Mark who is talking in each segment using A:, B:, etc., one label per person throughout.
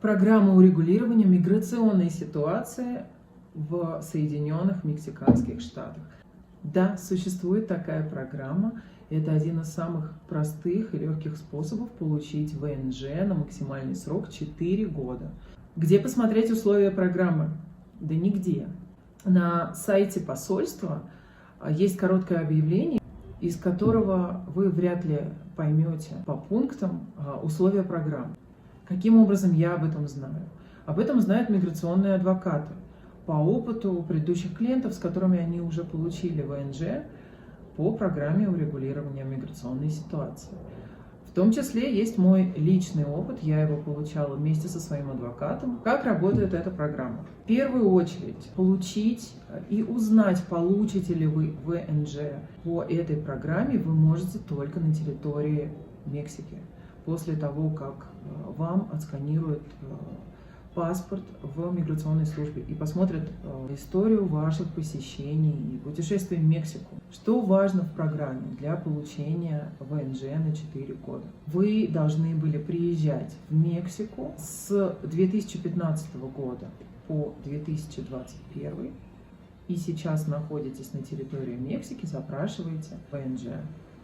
A: Программа урегулирования миграционной ситуации в Соединенных Мексиканских Штатах. Да, существует такая программа. Это один из самых простых и легких способов получить ВНЖ на максимальный срок 4 года. Где посмотреть условия программы? Да нигде. На сайте посольства есть короткое объявление, из которого вы вряд ли поймете по пунктам условия программы. Каким образом я об этом знаю? Об этом знают миграционные адвокаты по опыту предыдущих клиентов, с которыми они уже получили ВНЖ по программе урегулирования миграционной ситуации. В том числе есть мой личный опыт, я его получала вместе со своим адвокатом. Как работает эта программа? В первую очередь получить и узнать, получите ли вы ВНЖ по этой программе, вы можете только на территории Мексики. После того, как вам отсканируют паспорт в миграционной службе и посмотрят историю ваших посещений и путешествий в Мексику. Что важно в программе для получения ВНЖ на 4 года? Вы должны были приезжать в Мексику с 2015 года по 2021 и сейчас находитесь на территории Мексики, запрашиваете ВНЖ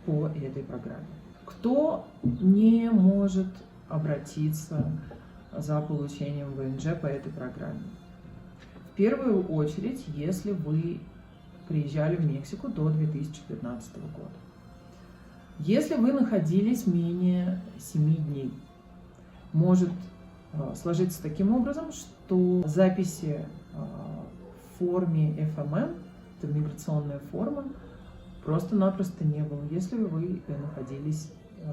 A: по этой программе. Кто не может обратиться за получением ВНЖ по этой программе? В первую очередь, если вы приезжали в Мексику до 2015 года. Если вы находились менее 7 дней, может сложиться таким образом, что записи в форме ФМН, это миграционная форма, просто-напросто не было, если вы находились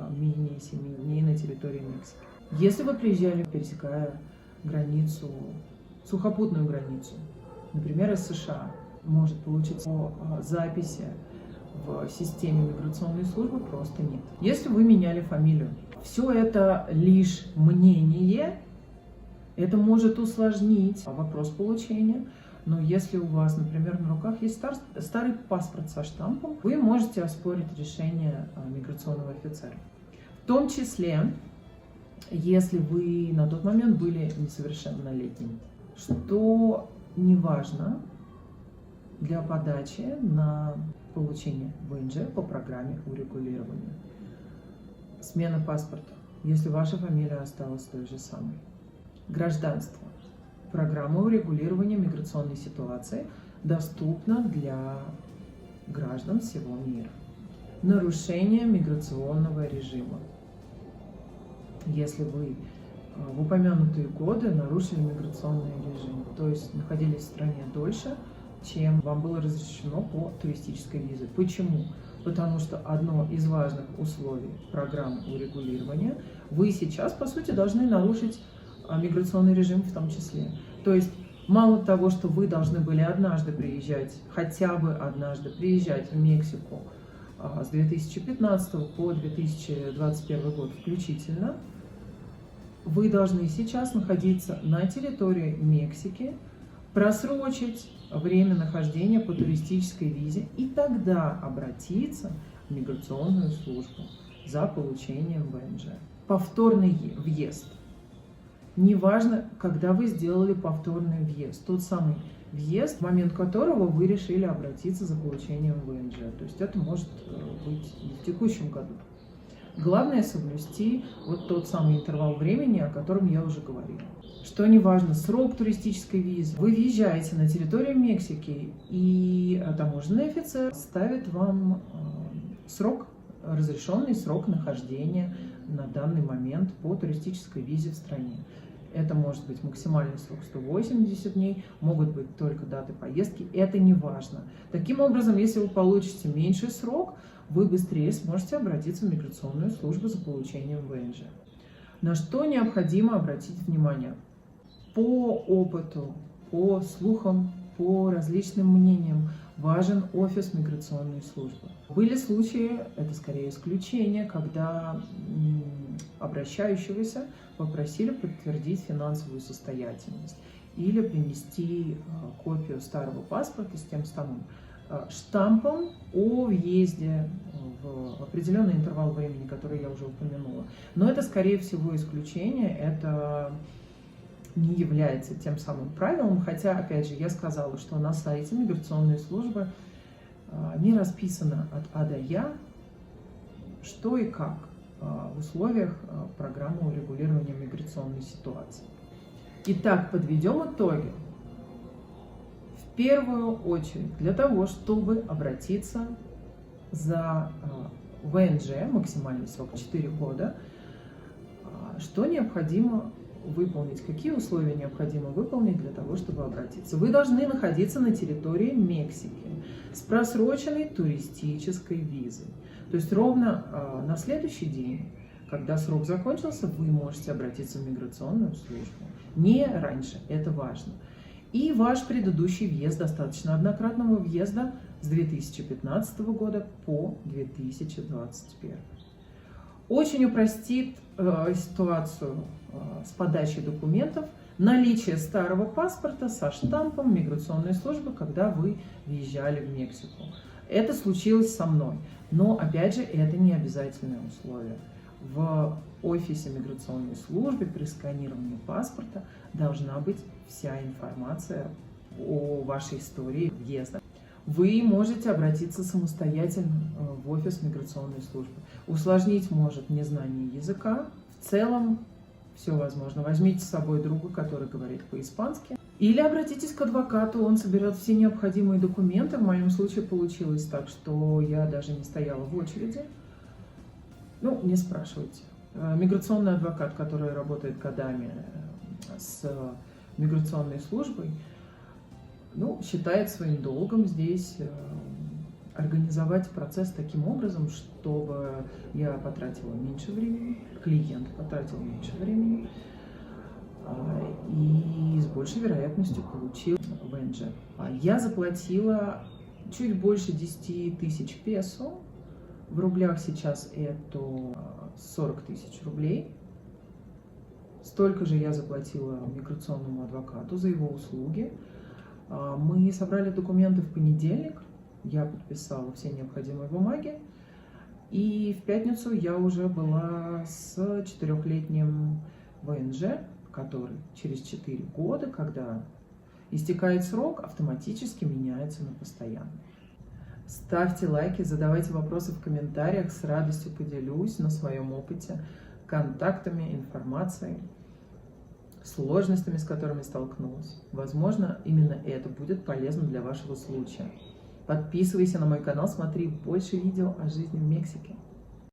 A: менее 7 дней на территории Мексики. Если вы приезжали, пересекая границу, сухопутную границу, например, из США, может получиться по записи в системе миграционной службы просто нет. Если вы меняли фамилию, все это лишь мнение, это может усложнить вопрос получения. Но если у вас, например, на руках есть старый паспорт со штампом, вы можете оспорить решение миграционного офицера. В том числе, если вы на тот момент были несовершеннолетним, что не важно для подачи на получение ВНЖ по программе урегулирования. Смена паспорта, если ваша фамилия осталась той же самой. Гражданство. Программа урегулирования миграционной ситуации доступна для граждан всего мира. Нарушение миграционного режима. Если вы в упомянутые годы нарушили миграционный режим, то есть находились в стране дольше, чем вам было разрешено по туристической визе. Почему? Потому что одно из важных условий программы урегулирования, вы сейчас, по сути, должны нарушить миграционный режим в том числе. То есть мало того, что вы должны были однажды приезжать, хотя бы однажды приезжать в Мексику с 2015 по 2021 год включительно, вы должны сейчас находиться на территории Мексики, просрочить время нахождения по туристической визе и тогда обратиться в миграционную службу за получением ВНЖ. Повторный въезд. Неважно, когда вы сделали повторный въезд, тот самый въезд, в момент которого вы решили обратиться за получением ВНЖ. То есть это может быть и в текущем году. Главное соблюсти вот тот самый интервал времени, о котором я уже говорила. Что не важно, срок туристической визы. Вы въезжаете на территорию Мексики, и таможенный офицер ставит вам срок, разрешенный срок нахождения на данный момент по туристической визе в стране. Это может быть максимальный срок 180 дней, могут быть только даты поездки, это не важно. Таким образом, если вы получите меньший срок, вы быстрее сможете обратиться в миграционную службу за получением ВНЖ. На что необходимо обратить внимание? По опыту, по слухам, по различным мнениям важен офис миграционной службы. Были случаи, это скорее исключение, когда обращающегося попросили подтвердить финансовую состоятельность или принести копию старого паспорта с тем самым штампом о въезде в определенный интервал времени, который я уже упомянула. Но это, скорее всего, исключение. Это не является тем самым правилом, хотя, опять же, я сказала, что на сайте миграционной службы не расписано от А до Я, что и как в условиях программы урегулирования миграционной ситуации. Итак, подведем итоги. В первую очередь, для того, чтобы обратиться за ВНЖ, максимальный срок 4 года, что необходимо выполнить, какие условия необходимо выполнить для того, чтобы обратиться. Вы должны находиться на территории Мексики с просроченной туристической визой. То есть ровно на следующий день, когда срок закончился, вы можете обратиться в миграционную службу. Не раньше, это важно. И ваш предыдущий въезд, достаточно однократного въезда с 2015 года по 2021. Очень упростит ситуацию с подачей документов наличие старого паспорта со штампом миграционной службы, когда вы въезжали в Мексику. Это случилось со мной, но, опять же, это не обязательное условие. В офисе миграционной службы при сканировании паспорта должна быть вся информация о вашей истории въезда. Вы можете обратиться самостоятельно в офис миграционной службы. Усложнить может незнание языка. В целом все возможно. Возьмите с собой друга, который говорит по-испански. Или обратитесь к адвокату, он соберет все необходимые документы. В моем случае получилось так, что я даже не стояла в очереди. Ну, не спрашивайте. Миграционный адвокат, который работает годами с миграционной службой, считает своим долгом здесь организовать процесс таким образом, чтобы я потратила меньше времени, клиент потратил меньше времени и с большей вероятностью получил ВНЖ. Я заплатила чуть больше 10 тысяч песо, в рублях сейчас это 40 тысяч рублей. Столько же я заплатила миграционному адвокату за его услуги. Мы собрали документы в понедельник, я подписала все необходимые бумаги, и в пятницу я уже была с 4-летним ВНЖ, который через 4 года, когда истекает срок, автоматически меняется на постоянный. Ставьте лайки, задавайте вопросы в комментариях, с радостью поделюсь на своем опыте, контактами, информацией, сложностями, с которыми столкнулась. Возможно, именно это будет полезно для вашего случая. Подписывайся на мой канал, смотри больше видео о жизни в Мексике.